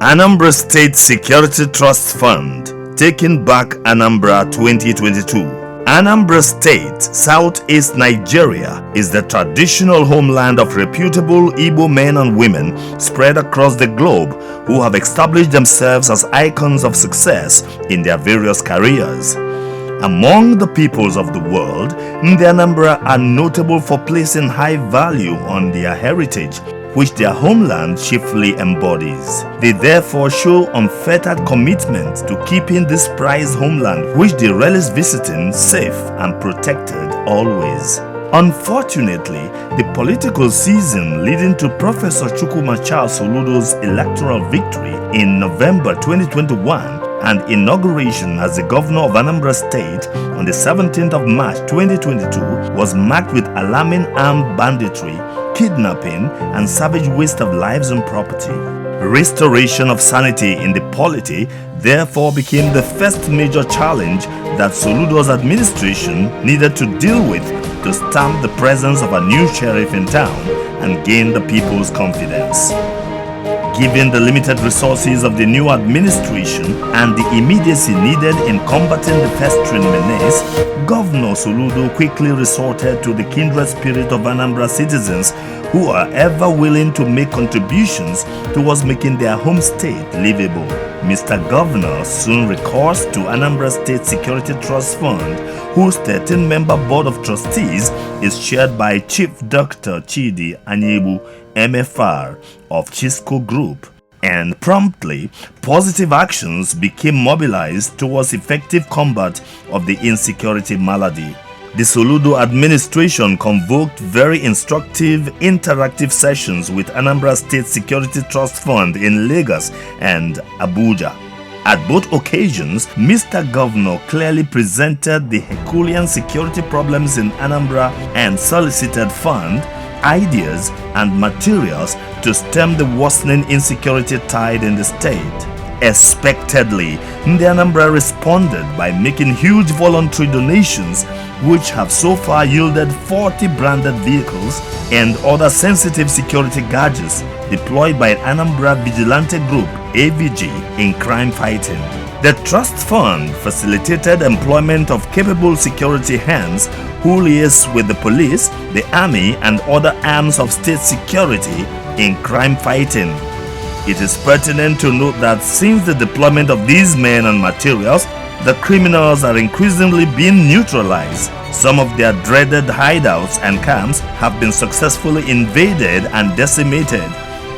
Anambra State Security Trust Fund, Taking Back Anambra 2022. Anambra State, Southeast Nigeria, is the traditional homeland of reputable Igbo men and women spread across the globe who have established themselves as icons of success in their various careers. Among the peoples of the world, the Anambra are notable for placing high value on their heritage, which their homeland chiefly embodies. They therefore show unfettered commitment to keeping this prized homeland, which they relish visiting, safe and protected always. Unfortunately, the political season leading to Professor Chukwuma Charles Soludo's electoral victory in November 2021 and inauguration as the governor of Anambra State on the 17th of March 2022 was marked with alarming armed banditry, kidnapping, and savage waste of lives and property. Restoration of sanity in the polity therefore became the first major challenge that Soludo's administration needed to deal with to stamp the presence of a new sheriff in town and gain the people's confidence. Given the limited resources of the new administration and the immediacy needed in combating the festering menace, Governor Soludo quickly resorted to the kindred spirit of Anambra citizens who are ever willing to make contributions towards making their home state livable. Mr. Governor soon recourse to Anambra State Security Trust Fund, whose 13-member board of trustees is chaired by Chief Dr. Chidi Anyebu, MFR of Chisco Group, and promptly positive actions became mobilized towards effective combat of the insecurity malady. The Soludo administration convoked very instructive interactive sessions with Anambra State Security Trust Fund in Lagos and Abuja. At both occasions, Mr. Governor clearly presented the Herculean security problems in Anambra and solicited fund, ideas, and materials to stem the worsening insecurity tide in the state. Expectedly, the Anambra responded by making huge voluntary donations, which have so far yielded 40 branded vehicles and other sensitive security gadgets deployed by Anambra Vigilante Group (AVG) in crime fighting. The trust fund facilitated employment of capable security hands who liaise with the police, the army, and other arms of state security in crime fighting. It is pertinent to note that since the deployment of these men and materials, the criminals are increasingly being neutralized. Some of their dreaded hideouts and camps have been successfully invaded and decimated,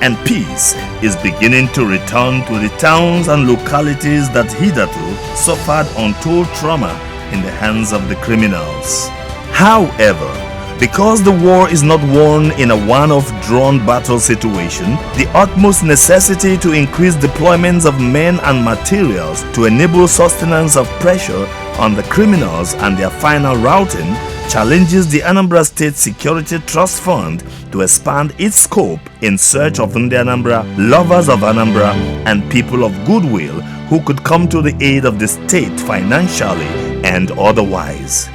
and peace is beginning to return to the towns and localities that hitherto suffered untold trauma in the hands of the criminals. However, because the war is not won in a one-off drawn battle situation, the utmost necessity to increase deployments of men and materials to enable sustenance of pressure on the criminals and their final routing challenges the Anambra State Security Trust Fund to expand its scope in search of the Anambra, lovers of Anambra, and people of goodwill who could come to the aid of the state financially and otherwise.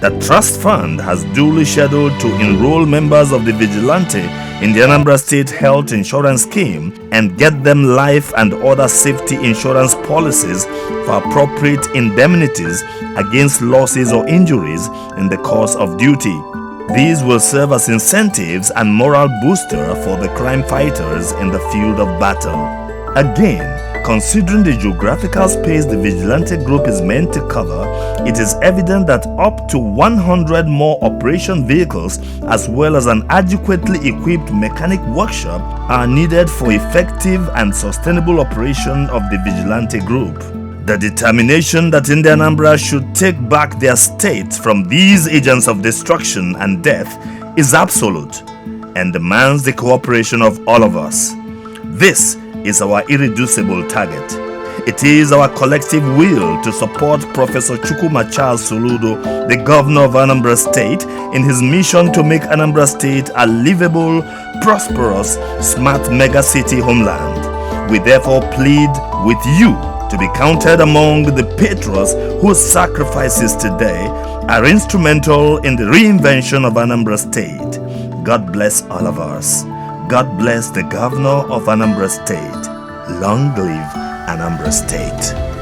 The Trust Fund has duly scheduled to enroll members of the Vigilante in the Anambra State Health Insurance Scheme and get them life and other safety insurance policies for appropriate indemnities against losses or injuries in the course of duty. These will serve as incentives and moral booster for the crime fighters in the field of battle. Again, considering the geographical space the Vigilante Group is meant to cover, it is evident that up to 100 more operation vehicles as well as an adequately equipped mechanic workshop are needed for effective and sustainable operation of the Vigilante Group. The determination that Anambra should take back their state from these agents of destruction and death is absolute and demands the cooperation of all of us. This is our irreducible target. It is our collective will to support Professor Chukwuma Charles Soludo, the governor of Anambra State, in his mission to make Anambra State a livable, prosperous, smart megacity homeland. We therefore plead with you to be counted among the patriots whose sacrifices today are instrumental in the reinvention of Anambra State. God bless all of us. God bless the governor of Anambra State. Long live Anambra State.